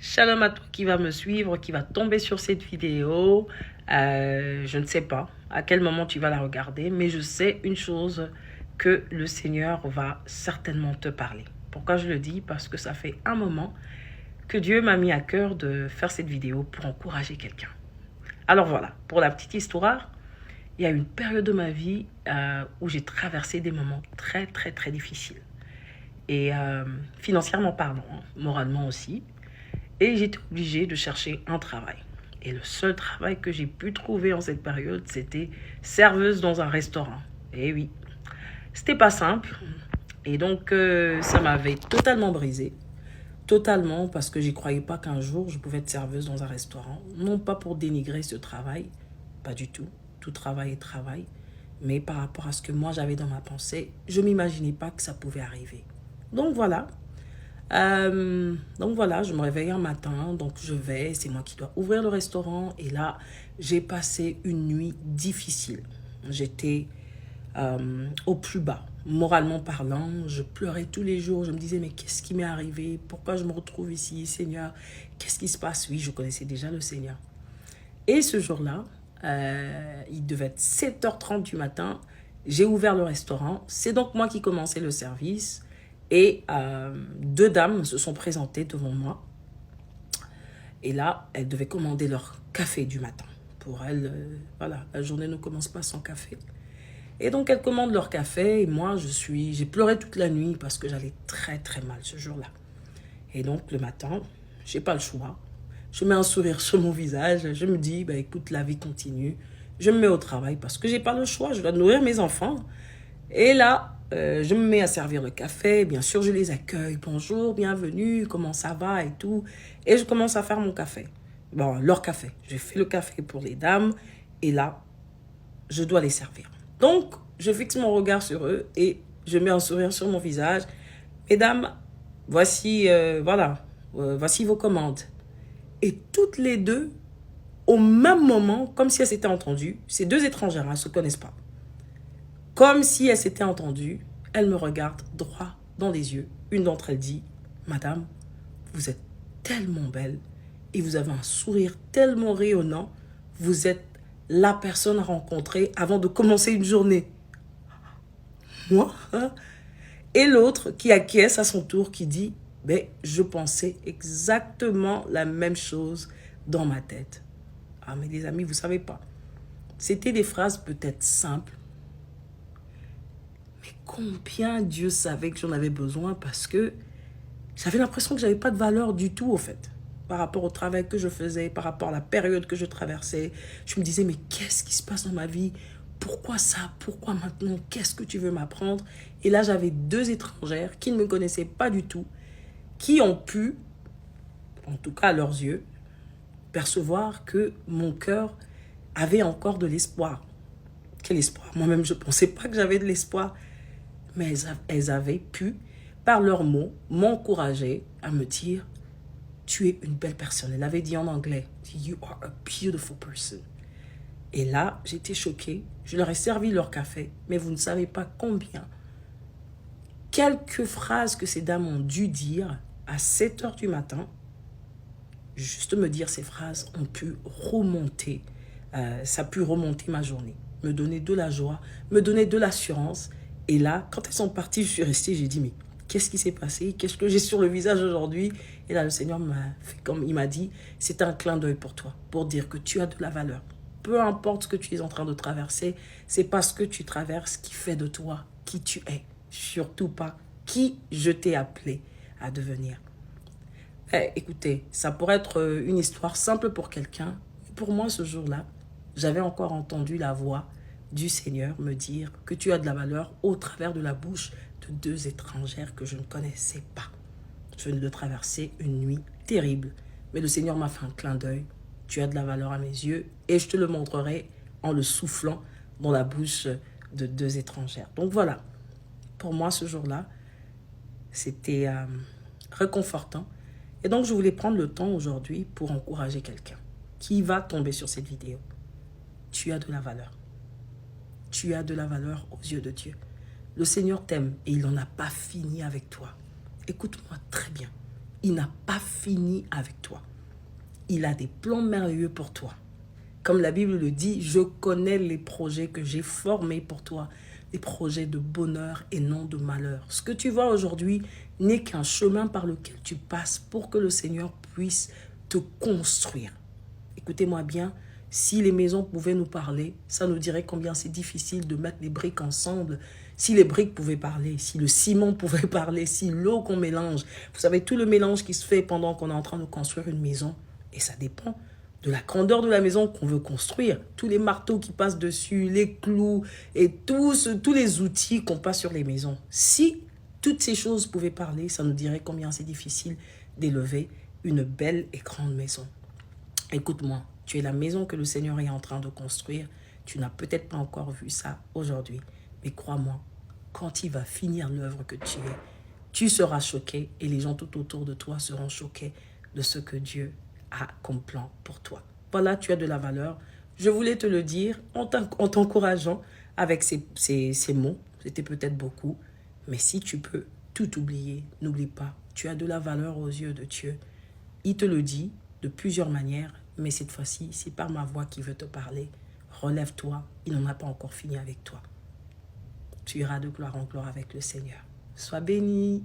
Shalom à toi qui va me suivre, qui va tomber sur cette vidéo. Je ne sais pas à quel moment tu vas la regarder, mais je sais une chose, que le Seigneur va certainement te parler. Pourquoi je le dis? Parce que ça fait un moment que Dieu m'a mis à cœur de faire cette vidéo pour encourager quelqu'un. Alors voilà, pour la petite histoire, il y a une période de ma vie où j'ai traversé des moments très très très difficiles. Et financièrement parlant, moralement aussi. Et j'étais obligée de chercher un travail. Et le seul travail que j'ai pu trouver en cette période, c'était serveuse dans un restaurant. Et oui, c'était pas simple. Et donc, ça m'avait totalement brisée. Totalement, parce que j'y croyais pas qu'un jour, je pouvais être serveuse dans un restaurant. Non pas pour dénigrer ce travail, pas du tout. Tout travail est travail. Mais par rapport à ce que moi j'avais dans ma pensée, je m'imaginais pas que ça pouvait arriver. Donc voilà, je me réveille un matin, donc je vais, c'est moi qui dois ouvrir le restaurant. Et là, j'ai passé une nuit difficile. J'étais au plus bas, moralement parlant. Je pleurais tous les jours. Je me disais, mais qu'est-ce qui m'est arrivé? Pourquoi je me retrouve ici, Seigneur? Qu'est-ce qui se passe? Oui, je connaissais déjà le Seigneur. Et ce jour-là, il devait être 7h30 du matin. J'ai ouvert le restaurant. C'est donc moi qui commençais le service. Et deux dames se sont présentées devant moi. Et là, elles devaient commander leur café du matin. Pour elles, voilà, la journée ne commence pas sans café. Et donc, elles commandent leur café. Et moi, j'ai pleuré toute la nuit parce que j'allais très, très mal ce jour-là. Et donc, le matin, j'ai pas le choix. Je mets un sourire sur mon visage. Je me dis, bah, écoute, la vie continue. Je me mets au travail parce que j'ai pas le choix. Je dois nourrir mes enfants. Et là, je me mets à servir le café. Bien sûr, je les accueille. Bonjour, bienvenue, comment ça va et tout. Et je commence à faire mon café. Bon, leur café. J'ai fait le café pour les dames. Et là, je dois les servir. Donc, je fixe mon regard sur eux et je mets un sourire sur mon visage. Mesdames, voici, voici vos commandes. Et toutes les deux, au même moment, comme si elles s'étaient entendues, ces deux étrangères, elles ne se connaissent pas. Comme si elles s'étaient entendues, elles me regardent droit dans les yeux. Une d'entre elles dit, Madame, vous êtes tellement belle et vous avez un sourire tellement rayonnant, vous êtes la personne à rencontrer avant de commencer une journée. Moi, hein? Et l'autre qui acquiesce à son tour, qui dit, ben, je pensais exactement la même chose dans ma tête. Ah, mais les amis, vous savez pas. C'était des phrases peut-être simples, mais combien Dieu savait que j'en avais besoin, parce que j'avais l'impression que j'avais pas de valeur du tout, au fait, par rapport au travail que je faisais, par rapport à la période que je traversais. Je me disais, mais qu'est-ce qui se passe dans ma vie? Pourquoi ça? Pourquoi maintenant? Qu'est-ce que tu veux m'apprendre? Et là, j'avais deux étrangères qui ne me connaissaient pas du tout, qui ont pu, en tout cas à leurs yeux, percevoir que mon cœur avait encore de l'espoir. Quel espoir? Moi-même, je ne pensais pas que j'avais de l'espoir. Mais elles avaient pu, par leurs mots, m'encourager à me dire, tu es une belle personne. Elle avait dit en anglais, you are a beautiful person. Et là, j'étais choquée. Je leur ai servi leur café, mais vous ne savez pas combien. Quelques phrases que ces dames ont dû dire à 7h du matin, juste me dire ces phrases ont pu remonter, ça a pu remonter ma journée, me donner de la joie, me donner de l'assurance. Et là, quand elles sont parties, je suis restée, j'ai dit, mais qu'est-ce qui s'est passé? Qu'est-ce que j'ai sur le visage aujourd'hui? Et là, le Seigneur m'a fait comme il m'a dit, c'est un clin d'œil pour toi, pour dire que tu as de la valeur. Peu importe ce que tu es en train de traverser, c'est parce que tu traverses qui fait de toi qui tu es. Surtout pas qui je t'ai appelé à devenir. Écoutez, ça pourrait être une histoire simple pour quelqu'un. Pour moi, ce jour-là, j'avais encore entendu la voix du Seigneur me dire que tu as de la valeur au travers de la bouche de deux étrangères que je ne connaissais pas. Je venais de traverser une nuit terrible, mais le Seigneur m'a fait un clin d'œil. Tu as de la valeur à mes yeux et je te le montrerai en le soufflant dans la bouche de deux étrangères. Donc voilà, pour moi, ce jour-là, c'était réconfortant. Et donc, je voulais prendre le temps aujourd'hui pour encourager quelqu'un qui va tomber sur cette vidéo. Tu as de la valeur. Tu as de la valeur aux yeux de Dieu. Le Seigneur t'aime et il n'en a pas fini avec toi. Écoute-moi très bien. il n'a pas fini avec toi. Il a des plans merveilleux pour toi. Comme la Bible le dit, je connais les projets que j'ai formés pour toi, des projets de bonheur et non de malheur. Ce que tu vois aujourd'hui n'est qu'un chemin par lequel tu passes pour que le Seigneur puisse te construire. Écoutez-moi bien, si les maisons pouvaient nous parler, ça nous dirait combien c'est difficile de mettre les briques ensemble. Si les briques pouvaient parler, si le ciment pouvait parler, si l'eau qu'on mélange, vous savez, tout le mélange qui se fait pendant qu'on est en train de construire une maison, et ça dépend de la grandeur de la maison qu'on veut construire, tous les marteaux qui passent dessus, les clous et tous les outils qu'on passe sur les maisons. Si toutes ces choses pouvaient parler, ça nous dirait combien c'est difficile d'élever une belle et grande maison. Écoute-moi, tu es la maison que le Seigneur est en train de construire. Tu n'as peut-être pas encore vu ça aujourd'hui, mais crois-moi, quand il va finir l'œuvre que tu es, tu seras choqué et les gens tout autour de toi seront choqués de ce que Dieu a comme plan pour toi. Voilà, tu as de la valeur. Je voulais te le dire en t'encourageant avec ces mots. C'était peut-être beaucoup, mais si tu peux tout oublier, n'oublie pas, tu as de la valeur aux yeux de Dieu. Il te le dit de plusieurs manières, mais cette fois-ci, c'est par ma voix qui veut te parler. Relève-toi, il n'en a pas encore fini avec toi. Tu iras de gloire en gloire avec le Seigneur. Sois béni.